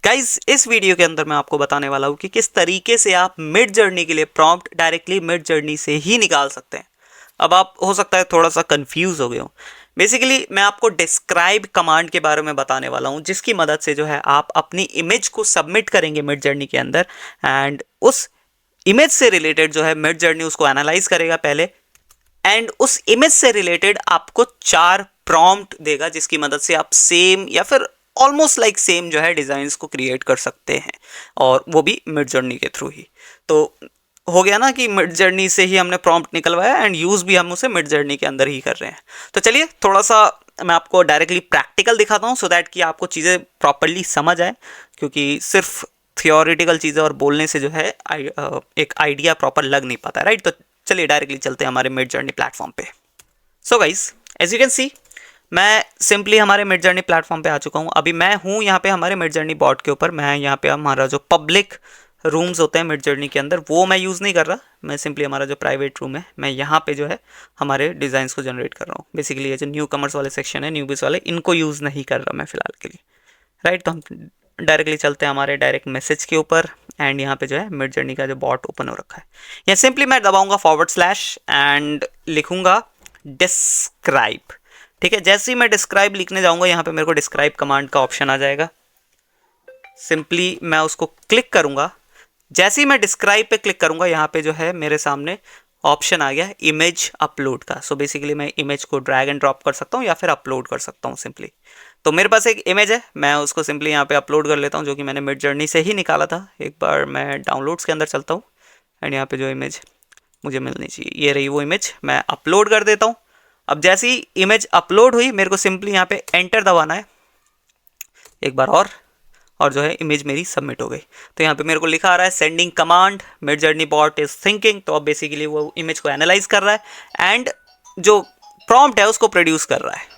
Guys इस video के अंदर मैं आपको बताने वाला हूँ कि किस तरीके से आप मिड जर्नी के लिए प्रॉम्प्ट डायरेक्टली मिड जर्नी से ही निकाल सकते हैं। अब आप हो सकता है थोड़ा सा कंफ्यूज हो गए हो। बेसिकली मैं आपको डिस्क्राइब कमांड के बारे में बताने वाला हूँ, जिसकी मदद से जो है आप अपनी इमेज को सबमिट करेंगे मिड जर्नी के अंदर, एंड उस इमेज से रिलेटेड जो है मिड जर्नी उसको एनालाइज करेगा पहले, एंड उस इमेज से रिलेटेड आपको 4 प्रॉम्प्ट देगा, जिसकी मदद से आप सेम या फिर ऑलमोस्ट लाइक सेम जो है डिज़ाइंस को क्रिएट कर सकते हैं, और वो भी मिड जर्नी के थ्रू ही। तो हो गया ना कि मिड जर्नी से ही हमने प्रॉम्प्ट निकलवाया एंड यूज़ भी हम उसे मिड जर्नी के अंदर ही कर रहे हैं। तो चलिए थोड़ा सा मैं आपको डायरेक्टली प्रैक्टिकल दिखाता हूँ, सो दैट कि आपको चीज़ें प्रॉपरली समझ आए, क्योंकि सिर्फ थियोरिटिकल चीज़ें और बोलने से जो है एक आइडिया प्रॉपर लग नहीं पाता, राइट। तो चलिए डायरेक्टली चलते हैं हमारे मिड जर्नी प्लेटफॉर्म पे। So guys as you can see, मैं सिंपली हमारे मिड जर्नी प्लेटफॉर्म पे आ चुका हूँ। अभी मैं हूँ यहाँ पे हमारे मिड जर्नी बॉट के ऊपर। मैं यहाँ पे हमारा जो पब्लिक रूम्स होते हैं मिड जर्नी के अंदर वो मैं यूज़ नहीं कर रहा। मैं सिंपली हमारा जो प्राइवेट रूम है मैं यहाँ पे जो है हमारे डिज़ाइंस को जनरेट कर रहा हूँ। बेसिकली ये जो न्यू कमर्स वाले सेक्शन है, न्यूबीज वाले, इनको यूज़ नहीं कर रहा मैं फ़िलहाल के लिए, राइट। तो हम डायरेक्टली चलते हैं हमारे डायरेक्ट मैसेज के ऊपर, एंड यहाँ पे जो है मिड जर्नी का जो बॉट ओपन हो रखा है, यहाँ सिंपली मैं दबाऊंगा / एंड लिखूंगा डिस्क्राइब। ठीक है, जैसे ही मैं डिस्क्राइब लिखने जाऊंगा यहाँ पे मेरे को डिस्क्राइब कमांड का ऑप्शन आ जाएगा। सिंपली मैं उसको क्लिक करूंगा। जैसे ही मैं डिस्क्राइब पे क्लिक करूंगा यहाँ पे जो है मेरे सामने ऑप्शन आ गया इमेज अपलोड का। सो बेसिकली मैं इमेज को ड्रैग एंड ड्रॉप कर सकता हूँ या फिर अपलोड कर सकता हूँ सिंपली। तो मेरे पास एक इमेज है, मैं उसको सिंपली यहाँ पे अपलोड कर लेता हूँ, जो कि मैंने मिड जर्नी से ही निकाला था। एक बार मैं डाउनलोड्स के अंदर चलता हूँ, एंड यहाँ पे जो इमेज मुझे मिलनी चाहिए ये रही वो इमेज, मैं अपलोड कर देता हूँ। अब जैसे ही इमेज अपलोड हुई मेरे को सिंपली यहाँ पे एंटर दबाना है एक बार और जो है इमेज मेरी सबमिट हो गई। तो यहाँ पे मेरे को लिखा आ रहा है sending command mid journey bot is thinking. तो अब बेसिकली वो इमेज को एनालाइज कर रहा है एंड जो प्रॉम्प्ट है उसको प्रोड्यूस कर रहा है।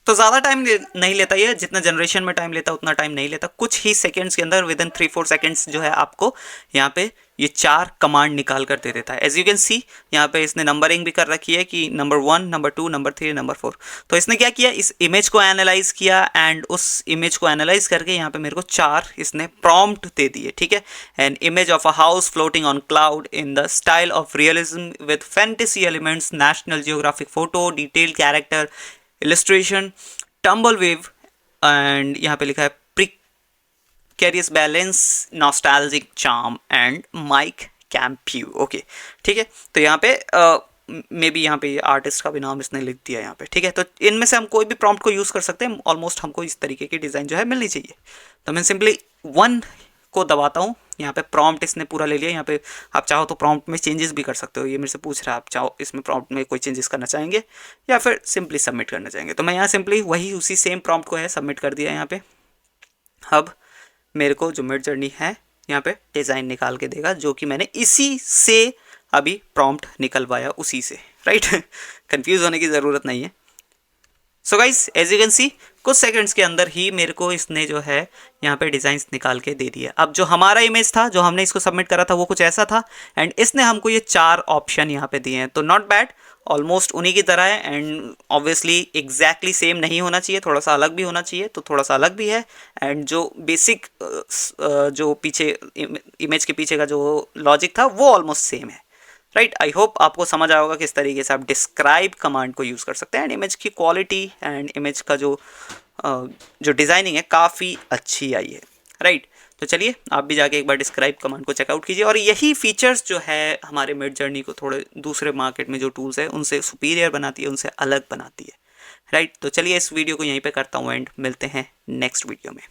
तो ज़्यादा टाइम नहीं लेता ये, जितना जनरेशन में टाइम लेता उतना टाइम नहीं लेता। कुछ ही सेकेंड्स के अंदर विद इन 3-4 सेकेंड्स जो है आपको यहाँ पे ये 4 कमांड निकाल कर दे देता है। एज यू कैन सी यहाँ पे इसने नंबरिंग भी कर रखी है कि नंबर 1, नंबर 2, नंबर 3, नंबर 4। तो इसने क्या किया, इस इमेज को एनालाइज किया, एंड उस इमेज को एनालाइज करके यहाँ पे मेरे को 4 इसने प्रॉम्प्ट दे दिए। ठीक है, an image of a house floating on cloud in the style of realism with fantasy elements, national geographic photo, detailed character, illustration, tumble wave, and यहाँ पे लिखा है precarious balance, nostalgic charm and Mike Campau. Okay ठीक है, तो यहाँ पे may be यहाँ पे आर्टिस्ट का भी नाम इसने लिख दिया यहाँ पे। ठीक है, तो इनमें से हम कोई भी प्रॉम्प्ट को यूज़ कर सकते हैं। ऑलमोस्ट हमको इस तरीके की डिज़ाइन जो है मिलनी चाहिए। तो मैं सिंपली 1 को दबाता हूँ। यहाँ पे प्रॉम्प्ट इसने पूरा ले लिया। यहाँ पे आप चाहो तो प्रॉम्प्ट में चेंजेस भी कर सकते हो। ये मेरे से पूछ रहा है आप चाहो इसमें प्रॉम्प्ट में कोई चेंजेस करना चाहेंगे या फिर सिंपली सबमिट करना चाहेंगे। तो मैं यहाँ सिंपली वही उसी सेम प्रॉम्प्ट को है सबमिट कर दिया यहाँ पे। अब मेरे को जो मिड जर्नी है यहाँ पे डिज़ाइन निकाल के देगा, जो कि मैंने इसी से अभी प्रॉम्प्ट निकलवाया उसी से, राइट। कंफ्यूज होने की ज़रूरत नहीं है। So guys as you can see कुछ सेकंड्स के अंदर ही मेरे को इसने जो है यहाँ पे डिज़ाइंस निकाल के दे दिया। अब जो हमारा इमेज था, जो हमने इसको सबमिट करा था, वो कुछ ऐसा था, एंड इसने हमको ये 4 ऑप्शन यहाँ पे दिए हैं। तो नॉट बैड, ऑलमोस्ट उन्हीं की तरह है, एंड ऑब्वियसली एग्जैक्टली सेम नहीं होना चाहिए, थोड़ा सा अलग भी होना चाहिए। तो थोड़ा सा अलग भी है, एंड जो बेसिक जो पीछे इमेज के पीछे का जो लॉजिक था वो ऑलमोस्ट सेम है, राइट। आई होप आपको समझ आया होगा किस तरीके से आप डिस्क्राइब कमांड को यूज़ कर सकते हैं, एंड इमेज की क्वालिटी एंड इमेज का जो डिज़ाइनिंग है काफ़ी अच्छी आई है, राइट। तो चलिए आप भी जाके एक बार डिस्क्राइब कमांड को चेकआउट कीजिए, और यही फीचर्स जो है हमारे मिड जर्नी को थोड़े दूसरे मार्केट में जो टूल्स है उनसे सुपीरियर बनाती है, उनसे अलग बनाती है, राइट। तो चलिए इस वीडियो को यहीं पे करता हूँ एंड मिलते हैं नेक्स्ट वीडियो में।